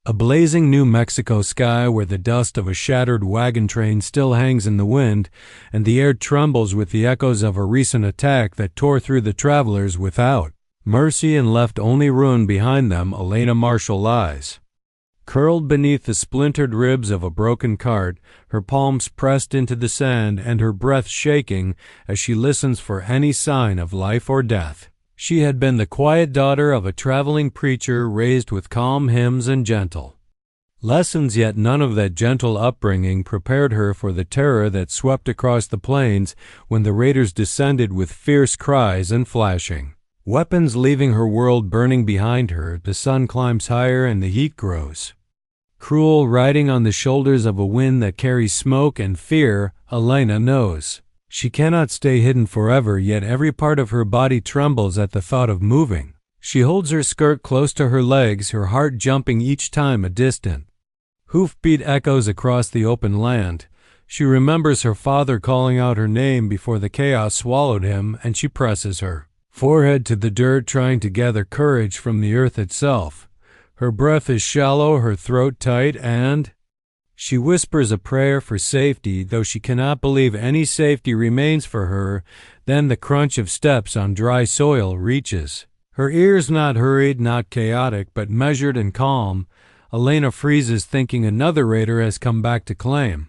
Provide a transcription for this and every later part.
A blazing New Mexico sky where the dust of a shattered wagon train still hangs in the wind, and the air trembles with the echoes of a recent attack that tore through the travelers without mercy and left only ruin behind them. Elena Marshall lies, curled beneath the splintered ribs of a broken cart, her palms pressed into the sand and her breath shaking as she listens for any sign of life or death. She had been the quiet daughter of a traveling preacher, raised with calm hymns and gentle lessons, yet none of that gentle upbringing prepared her for the terror that swept across the plains when the raiders descended with fierce cries and flashing weapons, leaving her world burning behind her. The sun climbs higher and the heat grows cruel, riding on the shoulders of a wind that carries smoke and fear. Elena knows she cannot stay hidden forever, yet every part of her body trembles at the thought of moving. She holds her skirt close to her legs, her heart jumping each time a distant hoofbeat echoes across the open land. She remembers her father calling out her name before the chaos swallowed him, and she presses her forehead to the dirt, trying to gather courage from the earth itself. Her breath is shallow, her throat tight, and she whispers a prayer for safety, though she cannot believe any safety remains for her. Then the crunch of steps on dry soil reaches her ears, not hurried, not chaotic, but measured and calm. Elena freezes, thinking another raider has come back to claim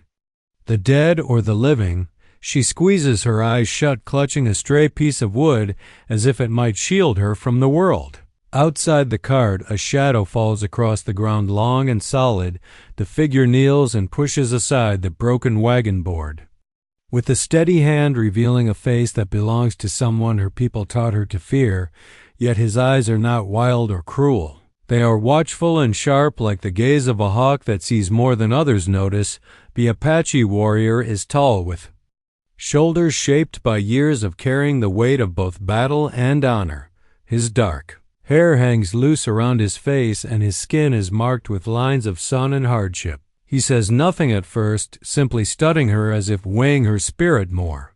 the dead or the living. She squeezes her eyes shut, clutching a stray piece of wood as if it might shield her from the world. Outside the cart, a shadow falls across the ground, long and solid. The figure kneels and pushes aside the broken wagon board, with a steady hand revealing a face that belongs to someone her people taught her to fear. Yet his eyes are not wild or cruel. They are watchful and sharp, like the gaze of a hawk that sees more than others notice. The Apache warrior is tall, with shoulders shaped by years of carrying the weight of both battle and honor. His dark hair hangs loose around his face, and his skin is marked with lines of sun and hardship. He says nothing at first, simply studying her as if weighing her spirit more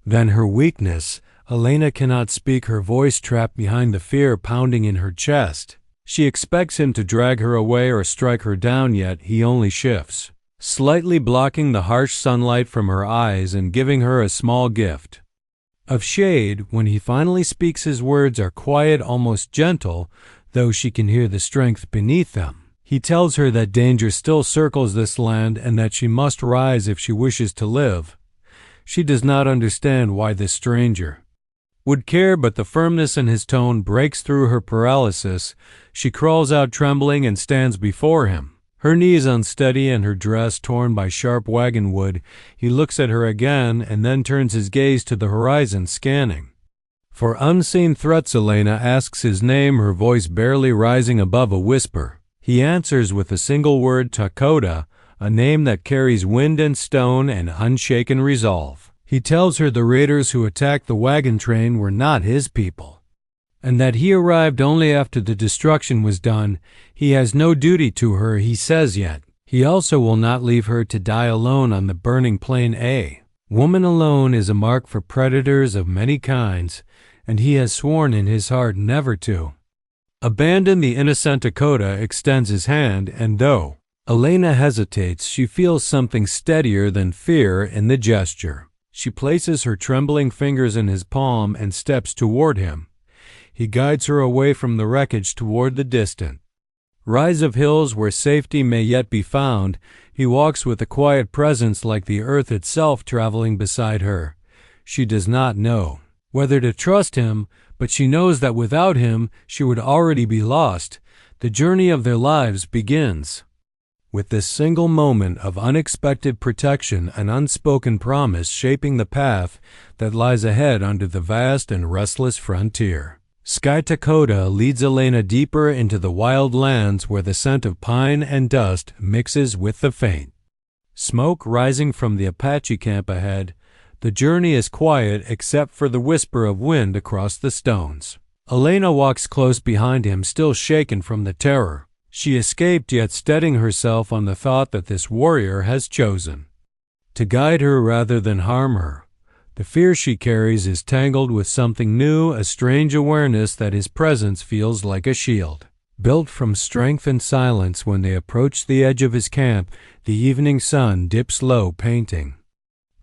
than her weakness. Elena cannot speak, her voice trapped behind the fear pounding in her chest. She expects him to drag her away or strike her down, yet he only shifts, slightly blocking the harsh sunlight from her eyes and giving her a small gift of shade. When he finally speaks, his words are quiet, almost gentle, though she can hear the strength beneath them. He tells her that danger still circles this land and that she must rise if she wishes to live. She does not understand why this stranger would care, but the firmness in his tone breaks through her paralysis. She crawls out trembling and stands before him, her knees unsteady and her dress torn by sharp wagon wood. He looks at her again and then turns his gaze to the horizon, scanning for unseen threats. Elena asks his name, her voice barely rising above a whisper. He answers with a single word, Dakota, a name that carries wind and stone and unshaken resolve. He tells her the raiders who attacked the wagon train were not his people, and that he arrived only after the destruction was done. He has no duty to her, he says, yet he also will not leave her to die alone on the burning plain. A woman alone is a mark for predators of many kinds, and he has sworn in his heart never to abandon the innocent. Dakota extends his hand, and though Elena hesitates, she feels something steadier than fear in the gesture. She places her trembling fingers in his palm and steps toward him. He guides her away from the wreckage toward the distant rise of hills where safety may yet be found. He walks with a quiet presence, like the earth itself traveling beside her. She does not know whether to trust him, but she knows that without him she would already be lost. The journey of their lives begins with this single moment of unexpected protection, an unspoken promise shaping the path that lies ahead under the vast and restless frontier. Sky Dakota leads Elena deeper into the wild lands where the scent of pine and dust mixes with the faint smoke rising from the Apache camp ahead. The journey is quiet except for the whisper of wind across the stones. Elena walks close behind him, still shaken from the terror she escaped, yet steadying herself on the thought that this warrior has chosen to guide her rather than harm her. The fear she carries is tangled with something new, a strange awareness that his presence feels like a shield. Built from strength and silence, when they approach the edge of his camp, the evening sun dips low, painting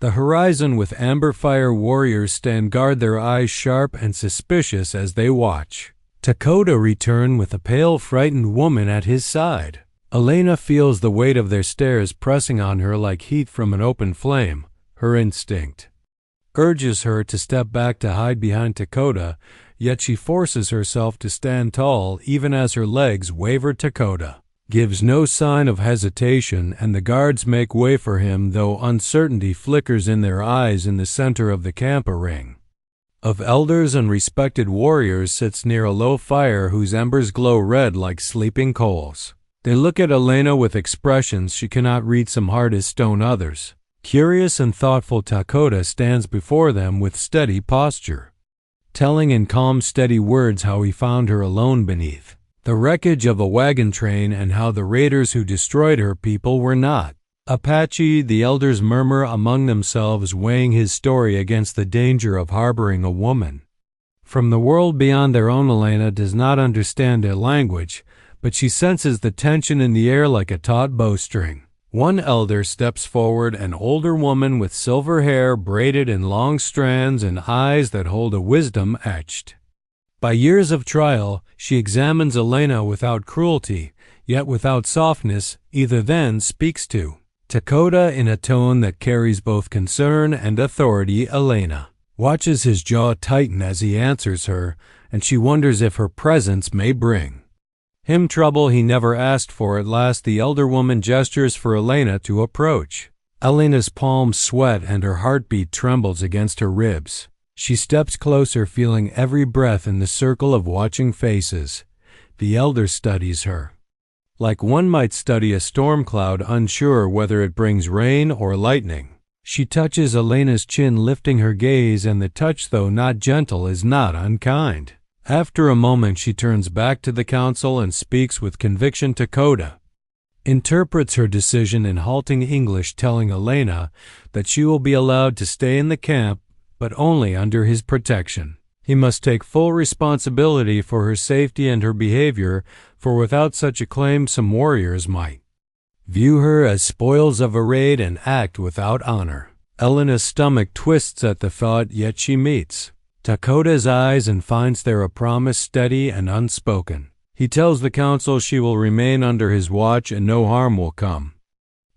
the horizon with amber fire. Warriors stand guard, their eyes sharp and suspicious as they watch Dakota return with a pale, frightened woman at his side. Elena feels the weight of their stares pressing on her like heat from an open flame. Her instinct urges her to step back to hide behind Dakota, yet she forces herself to stand tall even as her legs waver. Dakota gives no sign of hesitation, and the guards make way for him, though uncertainty flickers in their eyes. In the center of the camp, a ring of elders and respected warriors sits near a low fire whose embers glow red like sleeping coals. They look at Elena with expressions she cannot read, some hard as stone, others curious and thoughtful. Dakota stands before them with steady posture, telling in calm, steady words how he found her alone beneath the wreckage of a wagon train, and how the raiders who destroyed her people were not Apache. The elders murmur among themselves, weighing his story against the danger of harboring a woman from the world beyond their own. Elena does not understand their language, but she senses the tension in the air like a taut bowstring. One elder steps forward, an older woman with silver hair braided in long strands and eyes that hold a wisdom etched by years of trial. She examines Elena without cruelty, yet without softness either, then speaks to Dakota in a tone that carries both concern and authority. Elena watches his jaw tighten as he answers her, and she wonders if her presence may bring him trouble he never asked for. At last the elder woman gestures for Elena to approach. Elena's palms sweat and her heartbeat trembles against her ribs. She steps closer, feeling every breath in the circle of watching faces. The elder studies her like one might study a storm cloud, unsure whether it brings rain or lightning. She touches Elena's chin, lifting her gaze, and the touch, though not gentle, is not unkind. After a moment she turns back to the council and speaks with conviction. Dakota interprets her decision in halting English, telling Elena that she will be allowed to stay in the camp, but only under his protection. He must take full responsibility for her safety and her behavior, for without such a claim some warriors might view her as spoils of a raid and act without honor. Elena's stomach twists at the thought, yet she meets Dakota's eyes and finds there a promise steady and unspoken. He tells the council she will remain under his watch and no harm will come.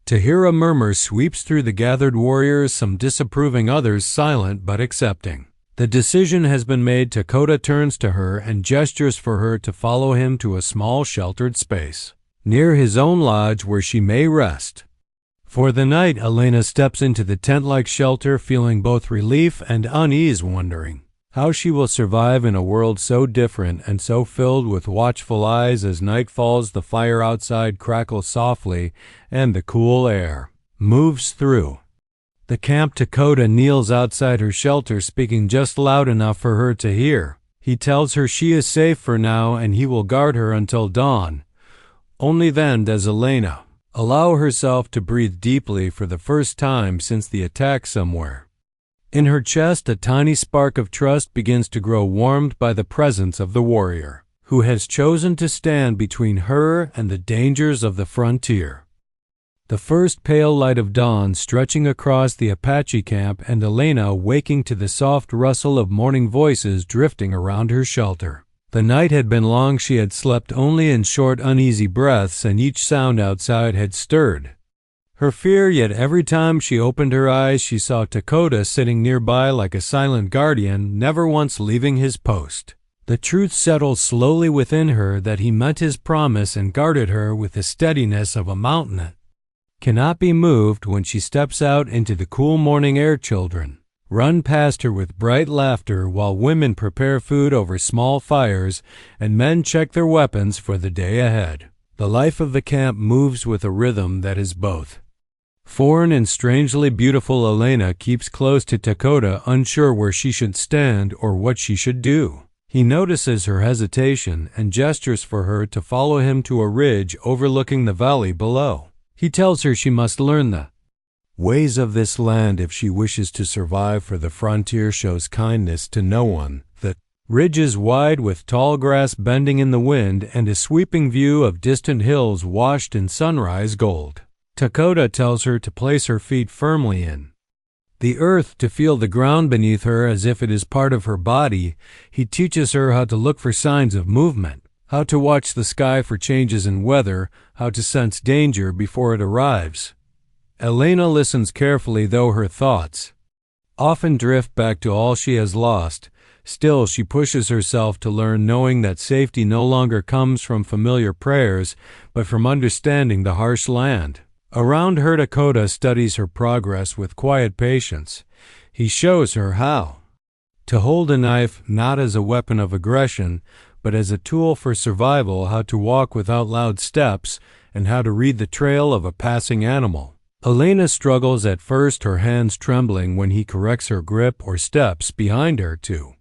To hear a murmur sweeps through the gathered warriors, some disapproving, others silent but accepting. The decision has been made. Dakota turns to her and gestures for her to follow him to a small sheltered space near his own lodge where she may rest for the night. Elena steps into the tent-like shelter, feeling both relief and unease, wondering how she will survive in a world so different and so filled with watchful eyes. As night falls, the fire outside crackles softly and the cool air moves through the camp. Dakota kneels outside her shelter, speaking just loud enough for her to hear. He tells her she is safe for now and he will guard her until dawn. Only then does Elena allow herself to breathe deeply for the first time since the attack. Somewhere in her chest, a tiny spark of trust begins to grow, warmed by the presence of the warrior who has chosen to stand between her and the dangers of the frontier. The first pale light of dawn stretching across the Apache camp, and Elena waking to the soft rustle of morning voices drifting around her shelter. The night had been long. She had slept only in short, uneasy breaths, and each sound outside had stirred her fear, yet every time she opened her eyes she saw Dakota sitting nearby like a silent guardian, never once leaving his post. The truth settled slowly within her that he meant his promise and guarded her with the steadiness of a mountain that cannot be moved. When she steps out into the cool morning air, children run past her with bright laughter, while women prepare food over small fires and men check their weapons for the day ahead. The life of the camp moves with a rhythm that is both foreign and strangely beautiful. Elena keeps close to Dakota, unsure where she should stand or what she should do. He notices her hesitation and gestures for her to follow him to a ridge overlooking the valley below. He tells her she must learn the ways of this land if she wishes to survive, for the frontier shows kindness to no one. The Ridges wide with tall grass bending in the wind and a sweeping view of distant hills washed in sunrise gold. Dakota tells her to place her feet firmly in the earth, to feel the ground beneath her as if it is part of her body. He teaches her how to look for signs of movement, how to watch the sky for changes in weather, how to sense danger before it arrives. Elena listens carefully, though her thoughts often drift back to all she has lost. Still, she pushes herself to learn, knowing that safety no longer comes from familiar prayers, but from understanding the harsh land around her. Dakota studies her progress with quiet patience. He shows her how to hold a knife not as a weapon of aggression, but as a tool for survival, how to walk without loud steps, and how to read the trail of a passing animal. Elena struggles at first, her hands trembling when he corrects her grip or steps behind her to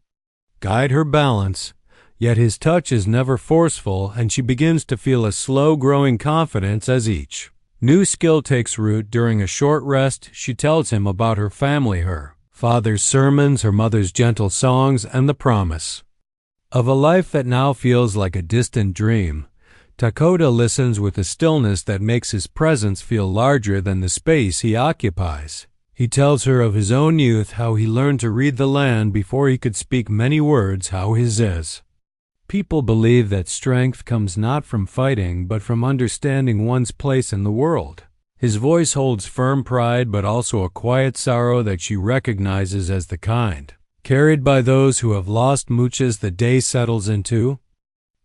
guide her balance, yet his touch is never forceful, and she begins to feel a slow growing confidence as each new skill takes root. During a short rest, she tells him about her family, her father's sermons, her mother's gentle songs, and the promise of a life that now feels like a distant dream. Dakota listens with a stillness that makes his presence feel larger than the space he occupies. He tells her of his own youth, how he learned to read the land before he could speak many words, how his is. People believe that strength comes not from fighting, but from understanding one's place in the world. His voice holds firm pride, but also a quiet sorrow that she recognizes as the kind carried by those who have lost much as the day settles into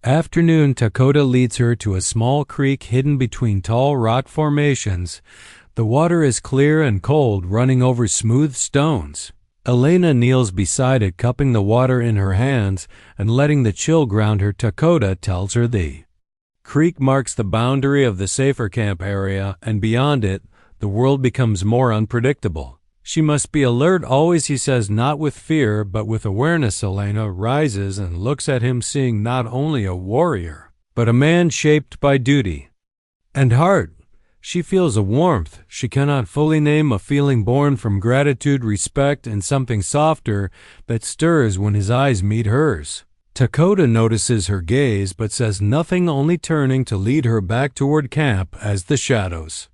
afternoon. Dakota leads her to a small creek hidden between tall rock formations. The water is clear and cold, running over smooth stones. Elena kneels beside it, cupping the water in her hands and letting the chill ground her. Dakota tells her the creek marks the boundary of the safer camp area, and beyond it, the world becomes more unpredictable. She must be alert always, he says, not with fear, but with awareness. Elena rises and looks at him, seeing not only a warrior, but a man shaped by duty and heart. She feels a warmth she cannot fully name, a feeling born from gratitude, respect, and something softer that stirs when his eyes meet hers. Dakota notices her gaze but says nothing, only turning to lead her back toward camp as the shadows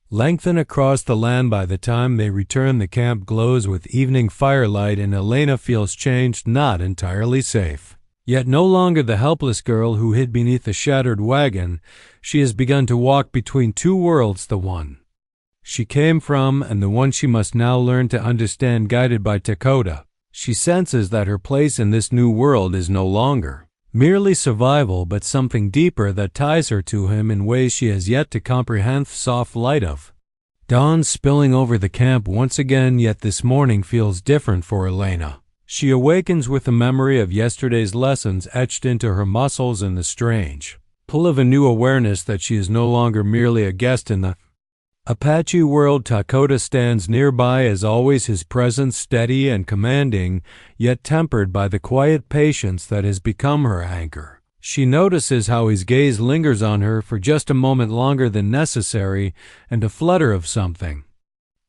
lengthen across the land. By the time they return, the camp glows with evening firelight, and Elena feels changed, not entirely safe. Yet no longer the helpless girl who hid beneath a shattered wagon. She has begun to walk between two worlds, the one she came from and the one she must now learn to understand. Guided by Dakota, she senses that her place in this new world is no longer merely survival, but something deeper that ties her to him in ways she has yet to comprehend. Soft light of dawn spilling over the camp once again, yet this morning feels different for Elena. She awakens with the memory of yesterday's lessons etched into her muscles and the strange pull of a new awareness that she is no longer merely a guest in the Apache world. Dakota stands nearby, as always, his presence steady and commanding, yet tempered by the quiet patience that has become her anchor. She notices how his gaze lingers on her for just a moment longer than necessary, and a flutter of something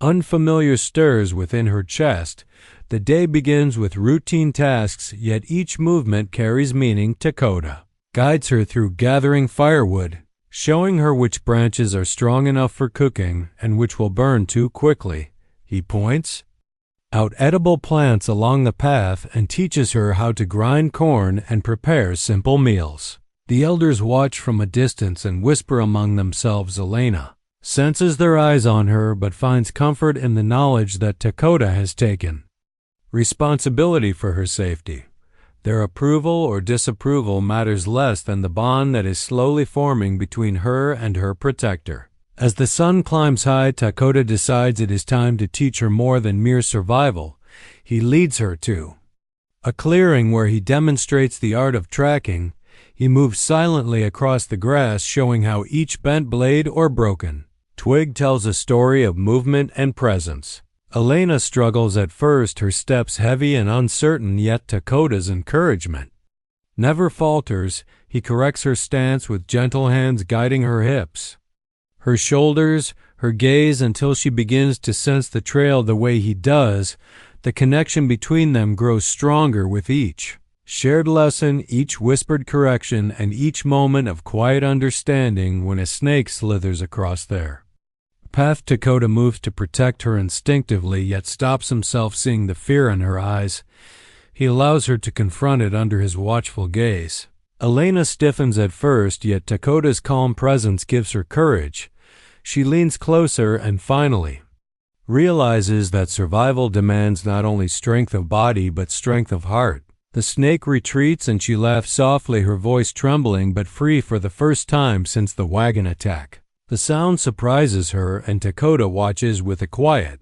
unfamiliar stirs within her chest. The day begins with routine tasks, yet each movement carries meaning. Dakota guides her through gathering firewood, showing her which branches are strong enough for cooking and which will burn too quickly. He points out edible plants along the path and teaches her how to grind corn and prepare simple meals. The elders watch from a distance and whisper among themselves. Elena senses their eyes on her, but finds comfort in the knowledge that Dakota has taken responsibility for her safety. Their approval or disapproval matters less than the bond that is slowly forming between her and her protector. As the sun climbs high, Dakota decides it is time to teach her more than mere survival. He leads her to a clearing where he demonstrates the art of tracking. He moves silently across the grass, showing how each bent blade or broken twig tells a story of movement and presence. Elena struggles at first, her steps heavy and uncertain, yet Dakota's encouragement never falters. He corrects her stance with gentle hands guiding her hips, her shoulders, her gaze, until she begins to sense the trail the way he does. The connection between them grows stronger with each Shared lesson, each whispered correction, and each moment of quiet understanding when a snake slithers across their path. Dakota moves to protect her instinctively, yet stops himself seeing the fear in her eyes. He allows her to confront it under his watchful gaze. Elena stiffens at first, yet Dakota's calm presence gives her courage. She leans closer and finally realizes that survival demands not only strength of body but strength of heart. The snake retreats and she laughs softly, her voice trembling but free for the first time since the wagon attack. The sound surprises her and Dakota watches with a quiet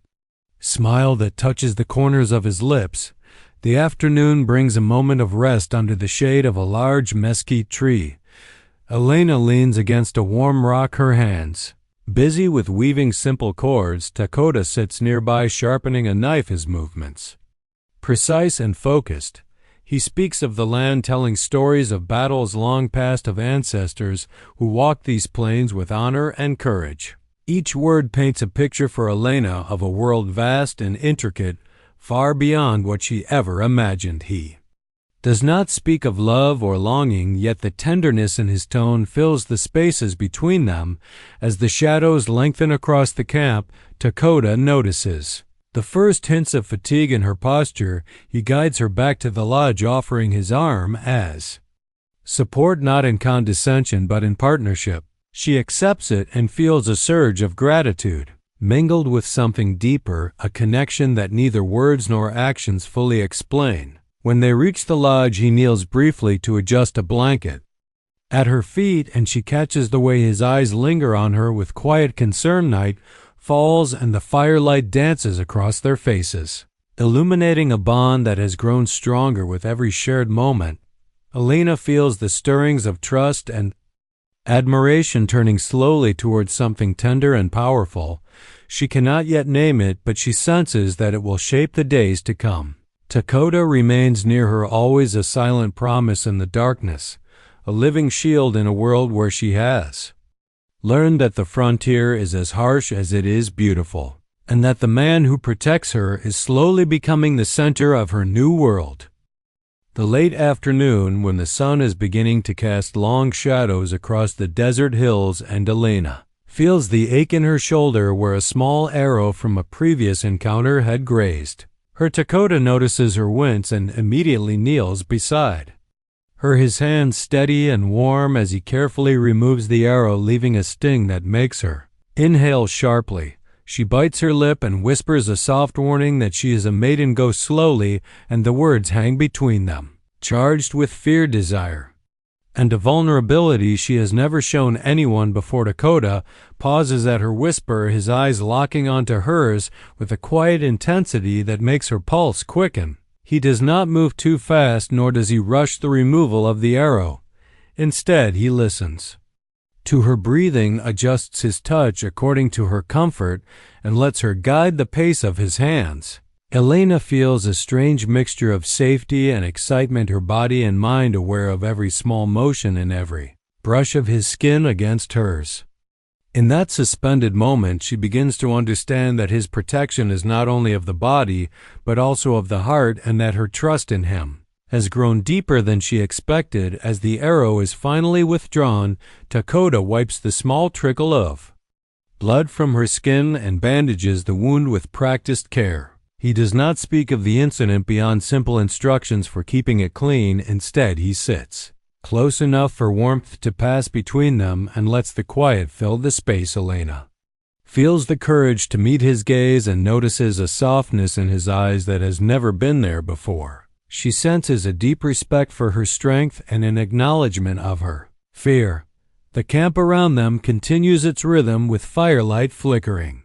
smile that touches the corners of his lips. The afternoon brings a moment of rest under the shade of a large mesquite tree. Elena leans against a warm rock, her hands busy with weaving simple cords. Dakota sits nearby, sharpening a knife, his movements precise and focused. He speaks of the land, telling stories of battles long past, of ancestors who walked these plains with honor and courage. Each word paints a picture for Elena of a world vast and intricate, far beyond what she ever imagined. He does not speak of love or longing, yet the tenderness in his tone fills the spaces between them. As the shadows lengthen across the camp, Dakota notices the first hints of fatigue in her posture. He guides her back to the lodge, offering his arm as support, not in condescension but in partnership. She accepts it and feels a surge of gratitude, mingled with something deeper, a connection that neither words nor actions fully explain. When they reach the lodge, he kneels briefly to adjust a blanket at her feet, and she catches the way his eyes linger on her with quiet concern. Night falls and the firelight dances across their faces, illuminating a bond that has grown stronger with every shared moment. Elena feels the stirrings of trust and admiration turning slowly towards something tender and powerful. She cannot yet name it, but she senses that it will shape the days to come. Dakota remains near her, always a silent promise in the darkness, a living shield in a world where she has learned that the frontier is as harsh as it is beautiful, and that the man who protects her is slowly becoming the center of her new world. The late afternoon, when the sun is beginning to cast long shadows across the desert hills, and Elena feels the ache in her shoulder where a small arrow from a previous encounter had grazed her, Dakota notices her wince and immediately kneels beside her, his hand steady and warm as he carefully removes the arrow, leaving a sting that makes her inhale sharply. She bites her lip and whispers a soft warning that she is a maiden. Go slowly, and the words hang between them, charged with fear, desire, and a vulnerability she has never shown anyone before. Dakota pauses at her whisper, his eyes locking onto hers with a quiet intensity that makes her pulse quicken. He does not move too fast, nor does he rush the removal of the arrow. Instead, he listens to her breathing, adjusts his touch according to her comfort, and lets her guide the pace of his hands. Elena feels a strange mixture of safety and excitement, her body and mind aware of every small motion and every brush of his skin against hers. In that suspended moment, she begins to understand that his protection is not only of the body, but also of the heart, and that her trust in him has grown deeper than she expected. As the arrow is finally withdrawn, Dakota wipes the small trickle of blood from her skin and bandages the wound with practiced care. He does not speak of the incident beyond simple instructions for keeping it clean. Instead, he sits close enough for warmth to pass between them and lets the quiet fill the space. Elena feels the courage to meet his gaze and notices a softness in his eyes that has never been there before. She senses a deep respect for her strength and an acknowledgement of her fear. The camp around them continues its rhythm with firelight flickering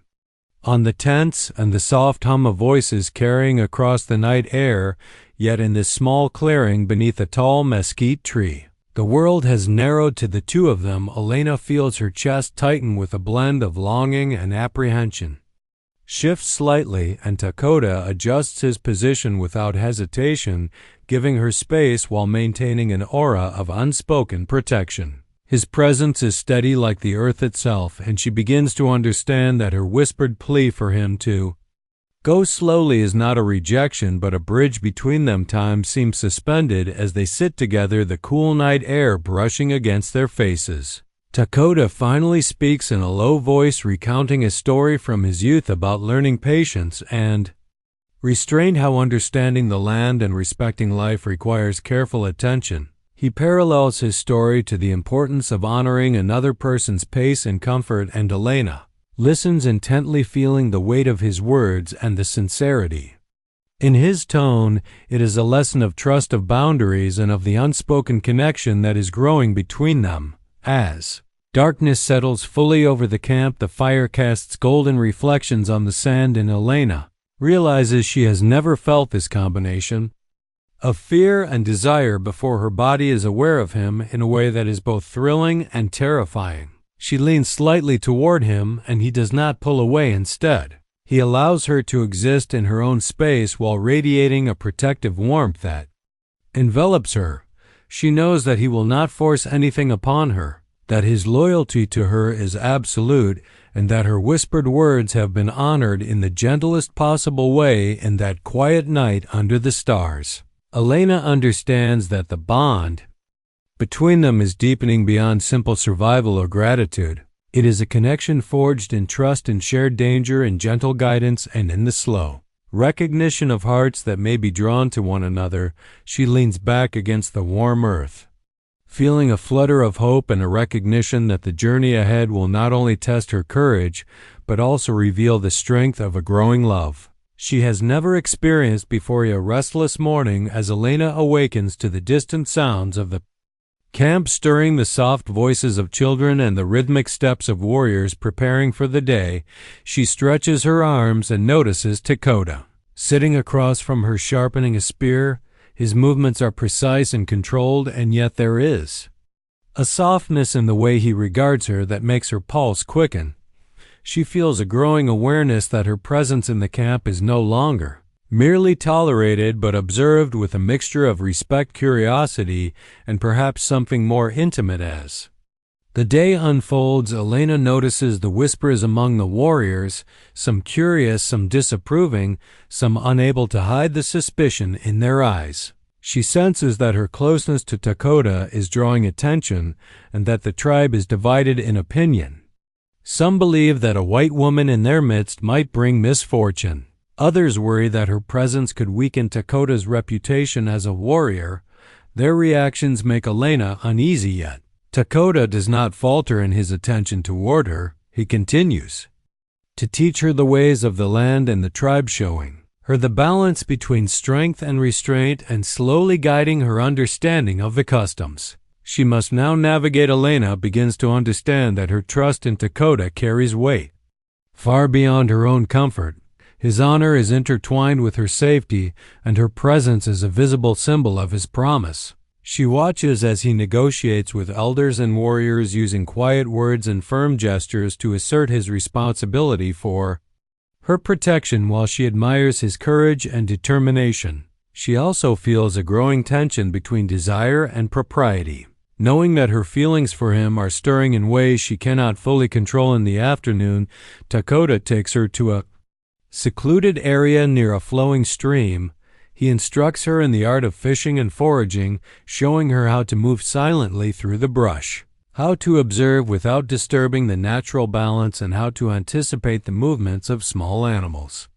on the tents and the soft hum of voices carrying across the night air. Yet in this small clearing beneath a tall mesquite tree, the world has narrowed to the two of them. Elena feels her chest tighten with a blend of longing and apprehension. Shifts slightly, and Dakota adjusts his position without hesitation, giving her space while maintaining an aura of unspoken protection. His presence is steady like the earth itself, and she begins to understand that her whispered plea for him to Go slowly is not a rejection, but a bridge between them. Time seems suspended as they sit together, the cool night air brushing against their faces. Dakota finally speaks in a low voice, recounting a story from his youth about learning patience and restraint, how understanding the land and respecting life requires careful attention. He parallels his story to the importance of honoring another person's pace and comfort, and Elena listens intently, feeling the weight of his words and the sincerity in his tone. It is a lesson of trust, of boundaries, and of the unspoken connection that is growing between them. As darkness settles fully over the camp, the fire casts golden reflections on the sand, and Elena realizes she has never felt this combination of fear and desire before. Her body is aware of him in a way that is both thrilling and terrifying. She leans slightly toward him, and he does not pull away. Instead, he allows her to exist in her own space while radiating a protective warmth that envelops her. She knows that he will not force anything upon her, that his loyalty to her is absolute, and that her whispered words have been honored in the gentlest possible way in that quiet night under the stars. Elena understands that the bond between them is deepening beyond simple survival or gratitude. It is a connection forged in trust, in shared danger, in gentle guidance, and in the slow recognition of hearts that may be drawn to one another. She leans back against the warm earth, feeling a flutter of hope and a recognition that the journey ahead will not only test her courage, but also reveal the strength of a growing love she has never experienced before. A restless morning as Elena awakens to the distant sounds of the camp stirring, the soft voices of children and the rhythmic steps of warriors preparing for the day. She stretches her arms and notices Dakota sitting across from her, sharpening a spear. His movements are precise and controlled, and yet there is a softness in the way he regards her that makes her pulse quicken. She feels a growing awareness that her presence in the camp is no longer merely tolerated, but observed with a mixture of respect, curiosity, and perhaps something more intimate. As the day unfolds, Elena notices the whispers among the warriors, some curious, some disapproving, some unable to hide the suspicion in their eyes. She senses that her closeness to Dakota is drawing attention, and that the tribe is divided in opinion. Some believe that a white woman in their midst might bring misfortune. Others worry that her presence could weaken Dakota's reputation as a warrior. Their reactions make Elena uneasy, yet Dakota does not falter in his attention toward her. He continues to teach her the ways of the land and the tribe, showing her the balance between strength and restraint, and slowly guiding her understanding of the customs she must now navigate. Elena begins to understand that her trust in Dakota carries weight far beyond her own comfort. His honor is intertwined with her safety, and her presence is a visible symbol of his promise. She watches as he negotiates with elders and warriors, using quiet words and firm gestures to assert his responsibility for her protection. While she admires his courage and determination, she also feels a growing tension between desire and propriety, knowing that her feelings for him are stirring in ways she cannot fully control. In the afternoon, Dakota takes her to a secluded area near a flowing stream. He instructs her in the art of fishing and foraging, showing her how to move silently through the brush, how to observe without disturbing the natural balance, and how to anticipate the movements of small animals.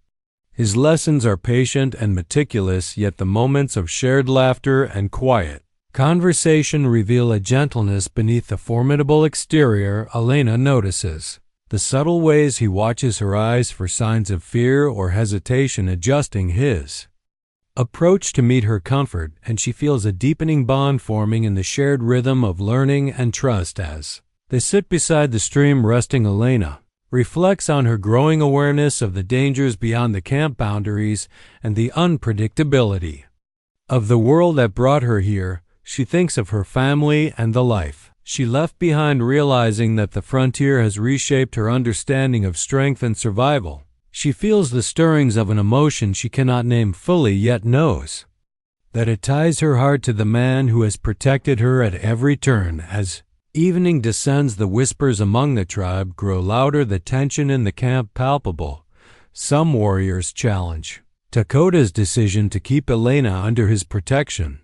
His lessons are patient and meticulous, yet the moments of shared laughter and quiet conversation reveal a gentleness beneath the formidable exterior. Elena notices the subtle ways he watches her eyes for signs of fear or hesitation, adjusting his approach to meet her comfort, and she feels a deepening bond forming in the shared rhythm of learning and trust. As they sit beside the stream resting, Elena reflects on her growing awareness of the dangers beyond the camp boundaries and the unpredictability of the world that brought her here. She thinks of her family and the life she left behind, realizing that the frontier has reshaped her understanding of strength and survival. She feels the stirrings of an emotion she cannot name fully, yet knows that it ties her heart to the man who has protected her at every turn. As evening descends, the whispers among the tribe grow louder, the tension in the camp palpable. Some warriors challenge Dakota's decision to keep Elena under his protection,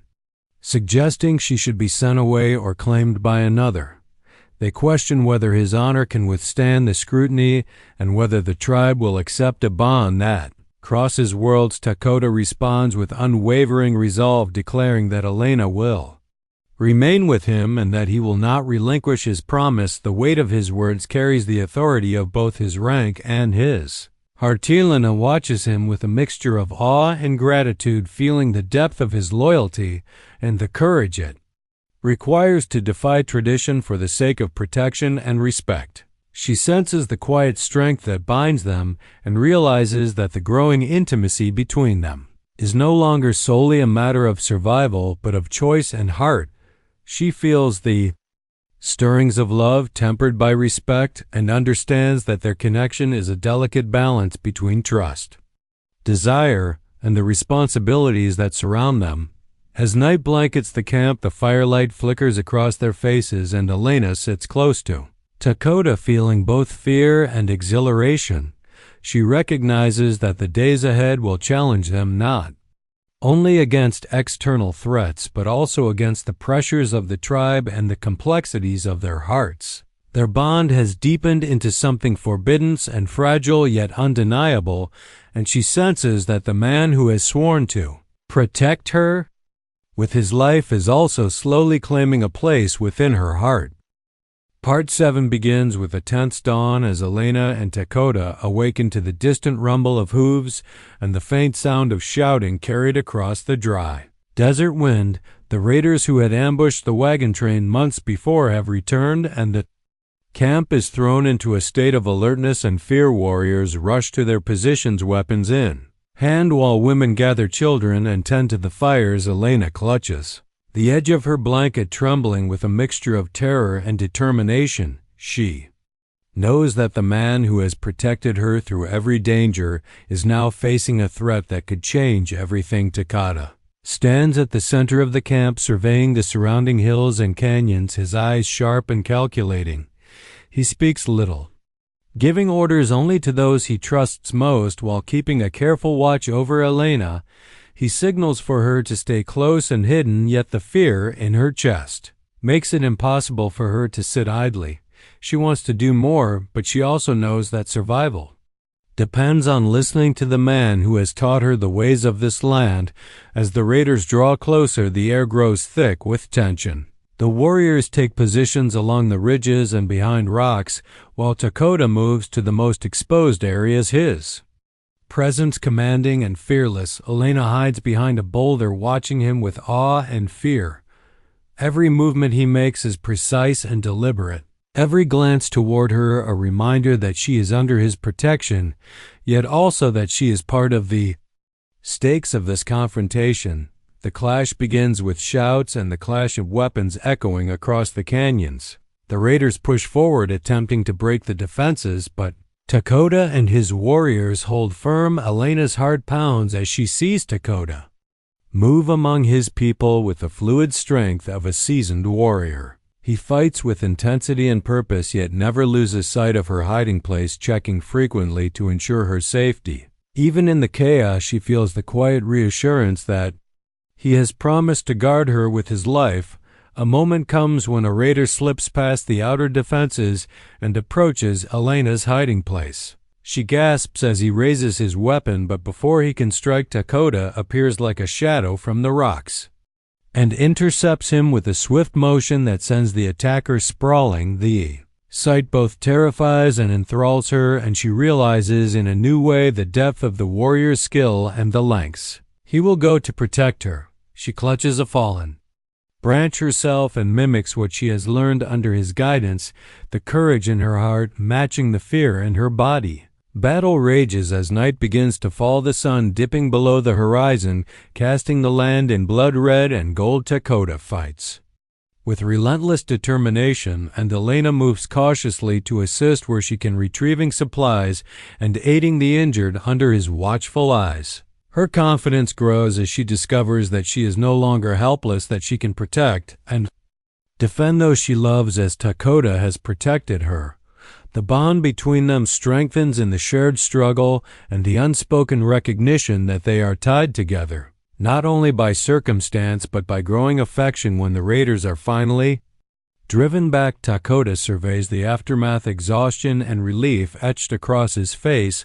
suggesting she should be sent away or claimed by another. They question whether his honor can withstand the scrutiny and whether the tribe will accept a bond that crosses worlds. Dakota responds with unwavering resolve, declaring that Elena will remain with him and that he will not relinquish his promise. The weight of his words carries the authority of both his rank and his heart. Elena watches him with a mixture of awe and gratitude, feeling the depth of his loyalty and the courage it requires to defy tradition for the sake of protection and respect. She senses the quiet strength that binds them and realizes that the growing intimacy between them is no longer solely a matter of survival, but of choice and heart. She feels the stirrings of love tempered by respect and understands that their connection is a delicate balance between trust, desire, and the responsibilities that surround them. As night blankets the camp, the firelight flickers across their faces and Elena sits close to Dakota, feeling both fear and exhilaration. She recognizes that the days ahead will challenge them not only against external threats, but also against the pressures of the tribe and the complexities of their hearts. Their bond has deepened into something forbidden and fragile yet undeniable, and she senses that the man who has sworn to protect her with his life is also slowly claiming a place within her heart. Part 7 begins with a tense dawn as Elena and Dakota awaken to the distant rumble of hooves and the faint sound of shouting carried across the dry desert wind. The raiders who had ambushed the wagon train months before have returned, and the camp is thrown into a state of alertness and fear. Warriors rush to their positions, weapons in hand, while women gather children and tend to the fires. Elena clutches the edge of her blanket, trembling with a mixture of terror and determination. She knows that the man who has protected her through every danger is now facing a threat that could change everything. Dakota stands at the center of the camp, surveying the surrounding hills and canyons, his eyes sharp and calculating. He speaks little, giving orders only to those he trusts most while keeping a careful watch over Elena. He signals for her to stay close and hidden, yet the fear in her chest makes it impossible for her to sit idly. She wants to do more, but she also knows that survival depends on listening to the man who has taught her the ways of this land. As the raiders draw closer, the air grows thick with tension. The warriors take positions along the ridges and behind rocks, while Dakota moves to the most exposed areas. His presence commanding and fearless, Elena hides behind a boulder, watching him with awe and fear. Every movement he makes is precise and deliberate, every glance toward her a reminder that she is under his protection, yet also that she is part of the stakes of this confrontation. The clash begins with shouts and the clash of weapons echoing across the canyons. The raiders push forward, attempting to break the defenses, but Dakota and his warriors hold firm. Elena's heart pounds as she sees Dakota move among his people with the fluid strength of a seasoned warrior. He fights with intensity and purpose, yet never loses sight of her hiding place, checking frequently to ensure her safety. Even in the chaos, she feels the quiet reassurance that he has promised to guard her with his life. A moment comes when a raider slips past the outer defenses and approaches Elena's hiding place. She gasps as he raises his weapon, but before he can strike, Dakota appears like a shadow from the rocks and intercepts him with a swift motion that sends the attacker sprawling. The sight both terrifies and enthralls her, and she realizes in a new way the depth of the warrior's skill and the lengths he will go to protect her. She clutches a fallen branch herself and mimics what she has learned under his guidance, the courage in her heart matching the fear in her body. Battle rages as night begins to fall, the sun dipping below the horizon, casting the land in blood red and gold. Dakota fights with relentless determination, and Elena moves cautiously to assist where she can, retrieving supplies and aiding the injured under his watchful eyes. Her confidence grows as she discovers that she is no longer helpless, that she can protect and defend those she loves as Dakota has protected her. The bond between them strengthens in the shared struggle and the unspoken recognition that they are tied together, not only by circumstance but by growing affection when the raiders are finally driven back. Dakota surveys the aftermath, exhaustion and relief etched across his face.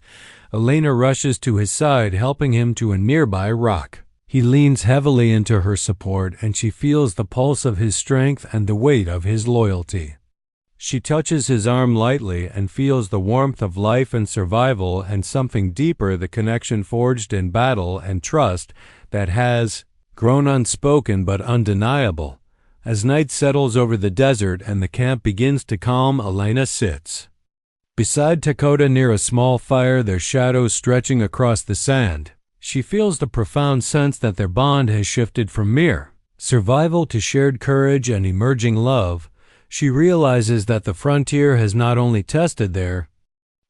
Elena rushes to his side, helping him to a nearby rock. He leans heavily into her support, and she feels the pulse of his strength and the weight of his loyalty. She touches his arm lightly and feels the warmth of life and survival, and something deeper, the connection forged in battle and trust that has grown unspoken but undeniable. As night settles over the desert and the camp begins to calm, Elena sits beside Dakota near a small fire, their shadows stretching across the sand. She feels the profound sense that their bond has shifted from mere survival to shared courage and emerging love. She realizes that the frontier has not only tested their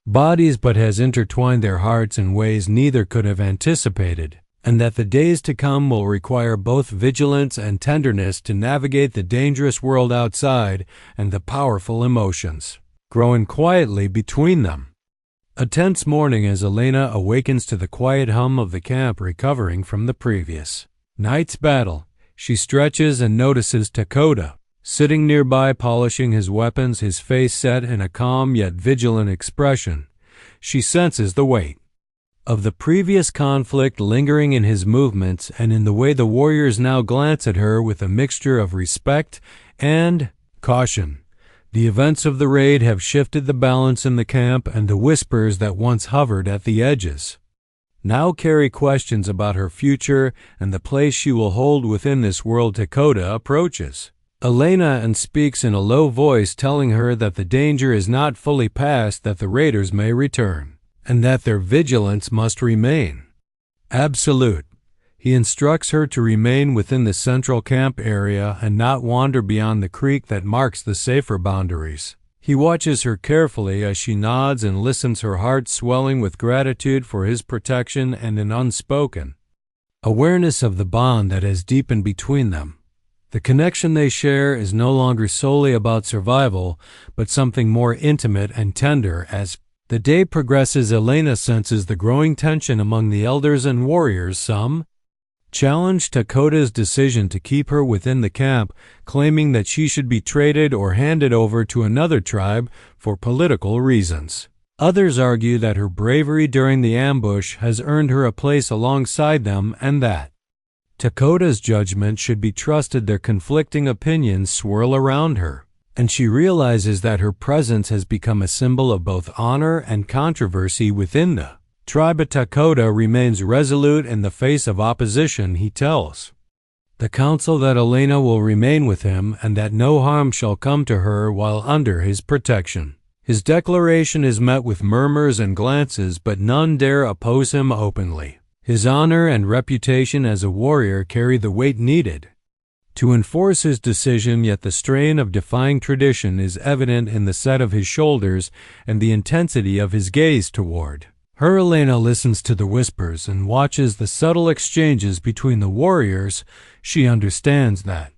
bodies but has intertwined their hearts in ways neither could have anticipated, and that the days to come will require both vigilance and tenderness to navigate the dangerous world outside and the powerful emotions growing quietly between them. A tense morning as Elena awakens to the quiet hum of the camp, recovering from the previous night's battle. She stretches and notices Dakota sitting nearby, polishing his weapons, his face set in a calm yet vigilant expression. She senses the weight of the previous conflict lingering in his movements and in the way the warriors now glance at her with a mixture of respect and caution. The events of the raid have shifted the balance in the camp, and the whispers that once hovered at the edges now carry questions about her future and the place she will hold within this world. Dakota approaches Elena and speaks in a low voice, telling her that the danger is not fully past, that the raiders may return, and that their vigilance must remain absolute. He instructs her to remain within the central camp area and not wander beyond the creek that marks the safer boundaries. He watches her carefully as she nods and listens, her heart swelling with gratitude for his protection and an unspoken awareness of the bond that has deepened between them. The connection they share is no longer solely about survival, but something more intimate and tender. As the day progresses, Elena senses the growing tension among the elders and warriors. Some challenge Dakota's decision to keep her within the camp, claiming that she should be traded or handed over to another tribe for political reasons. Others argue that her bravery during the ambush has earned her a place alongside them and that Dakota's judgment should be trusted. Their conflicting opinions swirl around her, and she realizes that her presence has become a symbol of both honor and controversy within the tribe. But Dakota remains resolute in the face of opposition. He tells the council that Elena will remain with him and that no harm shall come to her while under his protection. His declaration is met with murmurs and glances, but none dare oppose him openly. His honor and reputation as a warrior carry the weight needed to enforce his decision, yet the strain of defying tradition is evident in the set of his shoulders and the intensity of his gaze toward her. Elena listens to the whispers and watches the subtle exchanges between the warriors. She understands that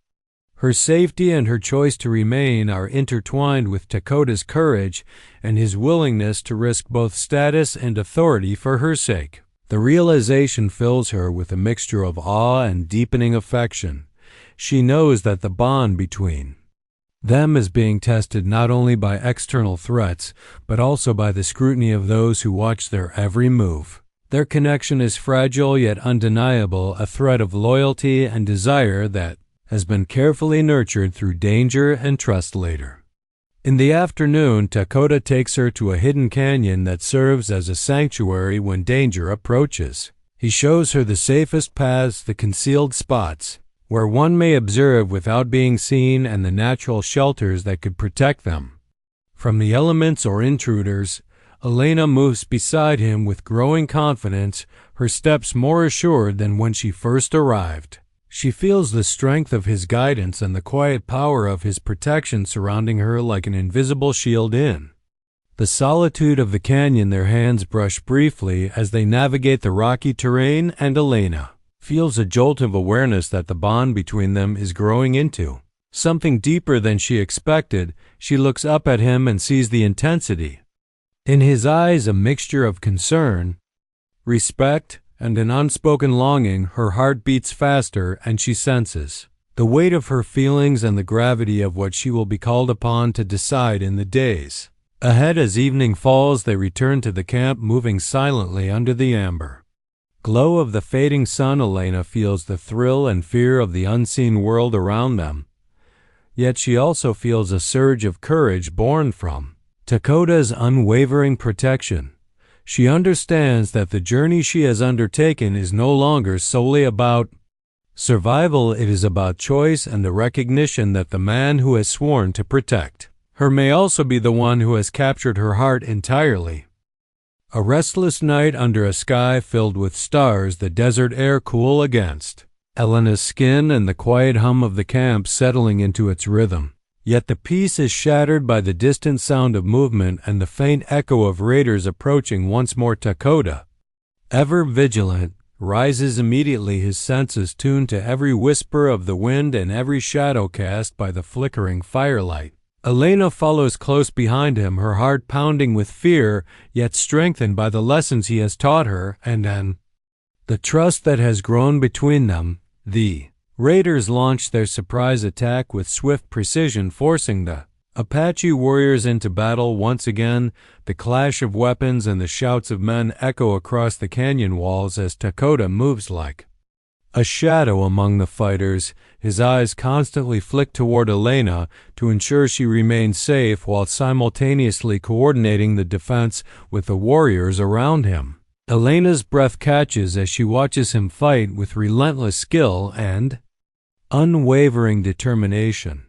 her safety and her choice to remain are intertwined with Dakota's courage and his willingness to risk both status and authority for her sake. The realization fills her with a mixture of awe and deepening affection. She knows that the bond between them is being tested not only by external threats, but also by the scrutiny of those who watch their every move. Their connection is fragile yet undeniable, a thread of loyalty and desire that has been carefully nurtured through danger and trust. Later in the afternoon, Dakota takes her to a hidden canyon that serves as a sanctuary when danger approaches. He shows her the safest paths, the concealed spots where one may observe without being seen, and the natural shelters that could protect them from the elements or intruders. Elena moves beside him with growing confidence, her steps more assured than when she first arrived. She feels the strength of his guidance and the quiet power of his protection surrounding her like an invisible shield. In the solitude of the canyon, their hands brush briefly as they navigate the rocky terrain, and Elena feels a jolt of awareness that the bond between them is growing into Something deeper than she expected. She looks up at him and sees the intensity. In his eyes, a mixture of concern, respect, and an unspoken longing. Her heart beats faster, and she senses the weight of her feelings and the gravity of what she will be called upon to decide in the days ahead. As evening falls, they return to the camp, moving silently under the amber glow of the fading sun. Elena feels the thrill and fear of the unseen world around them, yet she also feels a surge of courage born from Dakota's unwavering protection. She understands that the journey she has undertaken is no longer solely about survival. It is about choice and the recognition that the man who has sworn to protect her may also be the one who has captured her heart entirely. A restless night under a sky filled with stars, the desert air cool against Elena's skin and the quiet hum of the camp settling into its rhythm. Yet the peace is shattered by the distant sound of movement and the faint echo of raiders approaching once more. Dakota, ever vigilant, rises immediately, his senses tuned to every whisper of the wind and every shadow cast by the flickering firelight. Elena follows close behind him, her heart pounding with fear, yet strengthened by the lessons he has taught her and the trust that has grown between them. The raiders launched their surprise attack with swift precision, forcing the Apache warriors into battle once again. The clash of weapons and the shouts of men echo across the canyon walls as Dakota moves like a shadow among the fighters. His eyes constantly flick toward Elena to ensure she remains safe while simultaneously coordinating the defense with the warriors around him. Elena's breath catches as she watches him fight with relentless skill and unwavering determination.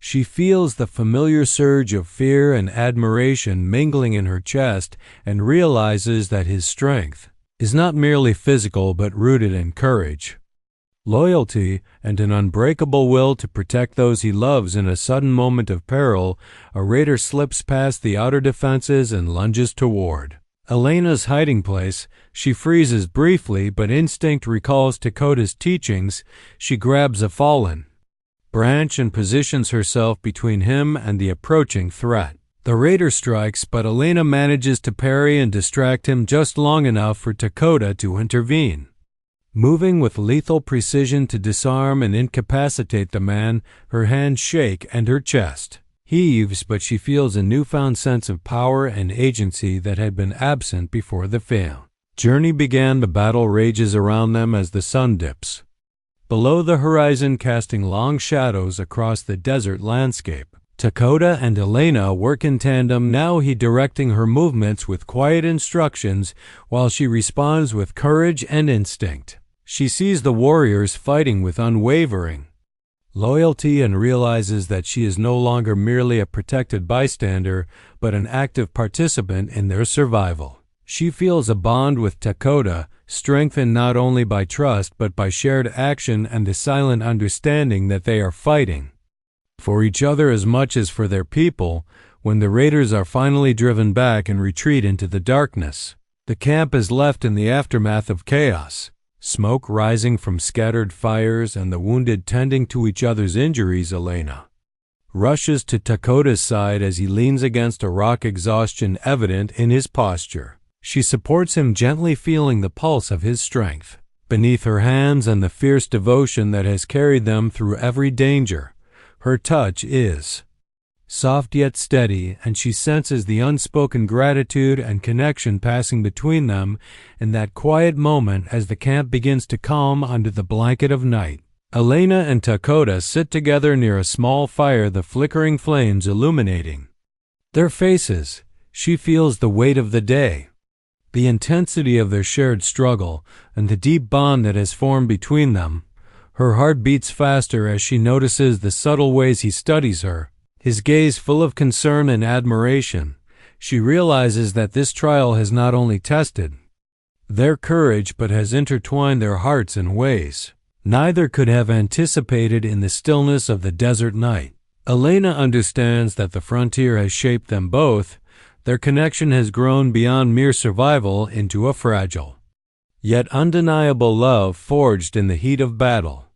She feels the familiar surge of fear and admiration mingling in her chest and realizes that his strength is not merely physical but rooted in courage, loyalty, and an unbreakable will to protect those he loves. In a sudden moment of peril, a raider slips past the outer defenses and lunges toward Elena's hiding place. She freezes briefly, but instinct recalls Dakota's teachings. She grabs a fallen branch and positions herself between him and the approaching threat. The raider strikes, but Elena manages to parry and distract him just long enough for Dakota to intervene, moving with lethal precision to disarm and incapacitate the man. Her hands shake and her chest heaves, but she feels a newfound sense of power and agency that had been absent before the journey began. The battle rages around them as the sun dips below the horizon, casting long shadows across the desert landscape. Dakota and Elena work in tandem, now he directing her movements with quiet instructions while she responds with courage and instinct. She sees the warriors fighting with unwavering loyalty and realizes that she is no longer merely a protected bystander, but an active participant in their survival. She feels a bond with Dakota, strengthened not only by trust but by shared action and the silent understanding that they are fighting for each other as much as for their people. When the raiders are finally driven back and retreat into the darkness, the camp is left in the aftermath of chaos. Smoke rising from scattered fires and the wounded tending to each other's injuries. Elena rushes to Dakota's side as he leans against a rock, exhaustion evident in his posture. She supports him gently, feeling the pulse of his strength beneath her hands and the fierce devotion that has carried them through every danger. Her touch is soft yet steady, and she senses the unspoken gratitude and connection passing between them in that quiet moment as the camp begins to calm under the blanket of night. Elena and Dakota sit together near a small fire, the flickering flames illuminating their faces. She feels the weight of the day, the intensity of their shared struggle, and the deep bond that has formed between them. Her heart beats faster as she notices the subtle ways he studies her, his gaze full of concern and admiration. She realizes that this trial has not only tested their courage but has intertwined their hearts in ways neither could have anticipated. In the stillness of the desert night, Elena understands that the frontier has shaped them both. Their connection has grown beyond mere survival into a fragile, yet undeniable love forged in the heat of battle.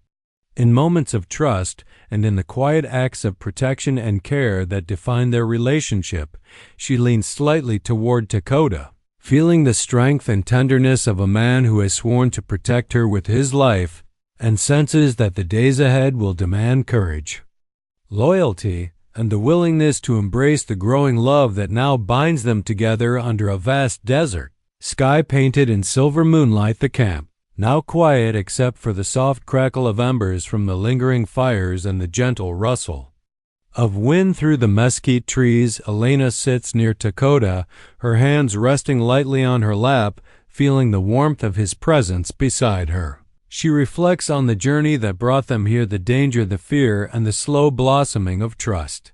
In moments of trust and in the quiet acts of protection and care that define their relationship, she leans slightly toward Dakota, feeling the strength and tenderness of a man who has sworn to protect her with his life and senses that the days ahead will demand courage, loyalty, and the willingness to embrace the growing love that now binds them together under a vast desert sky painted in silver moonlight. The camp, now quiet except for the soft crackle of embers from the lingering fires and the gentle rustle of wind through the mesquite trees. Elena sits near Dakota, her hands resting lightly on her lap, feeling the warmth of his presence beside her. She reflects on the journey that brought them here, the danger, the fear, and the slow blossoming of trust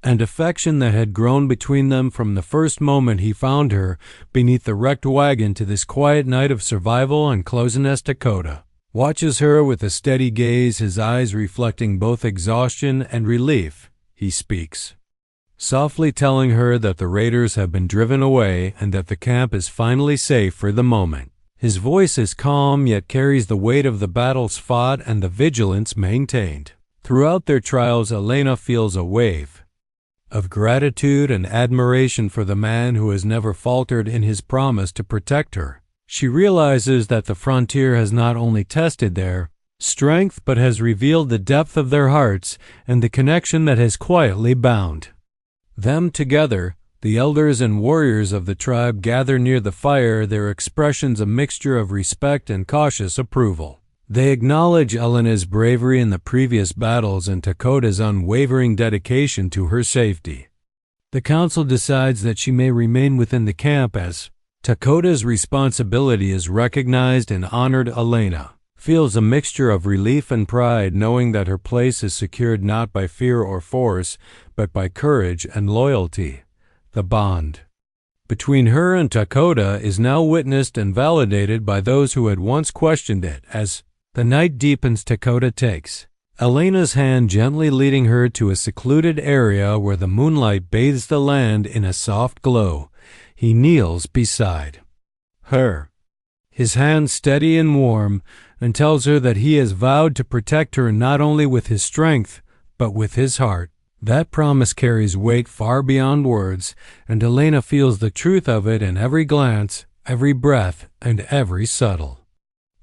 and affection that had grown between them from the first moment he found her beneath the wrecked wagon to this quiet night of survival and closeness. Dakota watches her with a steady gaze, his eyes reflecting both exhaustion and relief. He speaks, softly telling her that the raiders have been driven away and that the camp is finally safe for the moment. His voice is calm yet carries the weight of the battles fought and the vigilance maintained. Throughout their trials, Elena feels a wave of gratitude and admiration for the man who has never faltered in his promise to protect her. She realizes that the frontier has not only tested their strength but has revealed the depth of their hearts and the connection that has quietly bound them together. The elders and warriors of the tribe gather near the fire, their expressions a mixture of respect and cautious approval. They acknowledge Elena's bravery in the previous battles and Dakota's unwavering dedication to her safety. The council decides that she may remain within the camp as Dakota's responsibility is recognized and honored. Elena feels a mixture of relief and pride, knowing that her place is secured not by fear or force, but by courage and loyalty. The bond between her and Dakota is now witnessed and validated by those who had once questioned it. As the night deepens, Dakota takes Elena's hand, gently leading her to a secluded area where the moonlight bathes the land in a soft glow. He kneels beside her, his hand steady and warm, and tells her that he has vowed to protect her not only with his strength, but with his heart. That promise carries weight far beyond words, and Elena feels the truth of it in every glance, every breath, and every subtle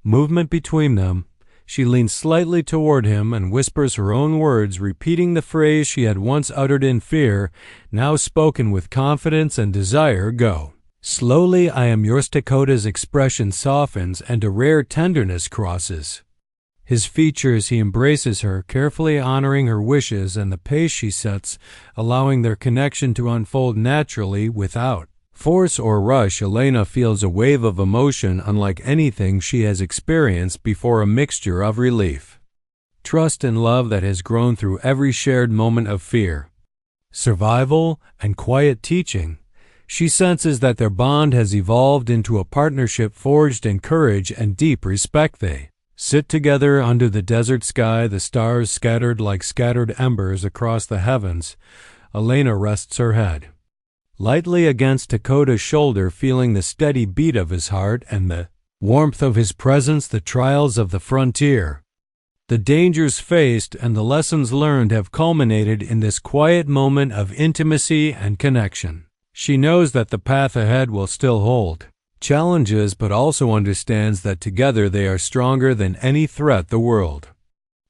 movement between them. She leans slightly toward him and whispers her own words, repeating the phrase she had once uttered in fear, now spoken with confidence and desire. Go. Slowly, I am yours. Dakota's expression softens and a rare tenderness crosses his features. He embraces her, carefully honoring her wishes and the pace she sets, allowing their connection to unfold naturally without force or rush. Elena feels a wave of emotion unlike anything she has experienced before, a mixture of relief, trust, and love that has grown through every shared moment of fear, survival, and quiet teaching. She senses that their bond has evolved into a partnership forged in courage and deep respect. They sit together under the desert sky, the stars scattered like scattered embers across the heavens. Elena rests her head lightly against Dakota's shoulder, feeling the steady beat of his heart and the warmth of his presence. The trials of the frontier, the dangers faced, and the lessons learned have culminated in this quiet moment of intimacy and connection. She knows that the path ahead will still hold challenges, but also understands that together they are stronger than any threat the world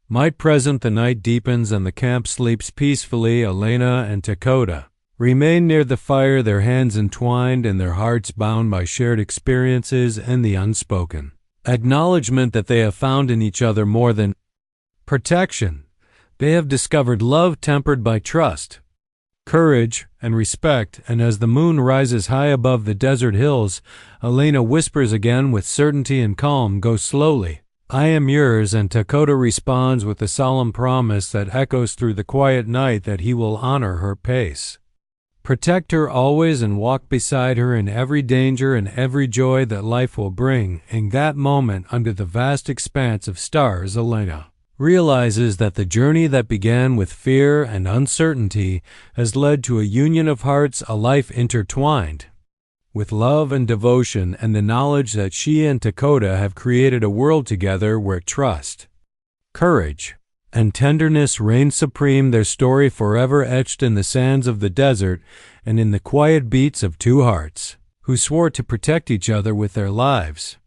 might present. The night deepens and the camp sleeps peacefully. Elena and Dakota remain near the fire, their hands entwined and their hearts bound by shared experiences and the unspoken acknowledgement that they have found in each other more than protection. They have discovered love tempered by trust, courage, and respect. And as the moon rises high above the desert hills, Elena whispers again with certainty and calm, go slowly. I am yours. And Dakota responds with a solemn promise that echoes through the quiet night that he will honor her pace, protect her always, and walk beside her in every danger and every joy that life will bring. In that moment, under the vast expanse of stars, Elena realizes that the journey that began with fear and uncertainty has led to a union of hearts, a life intertwined with love and devotion, and the knowledge that she and Dakota have created a world together where trust, Courage and tenderness reigned supreme, their story forever etched in the sands of the desert and in the quiet beats of two hearts who swore to protect each other with their lives.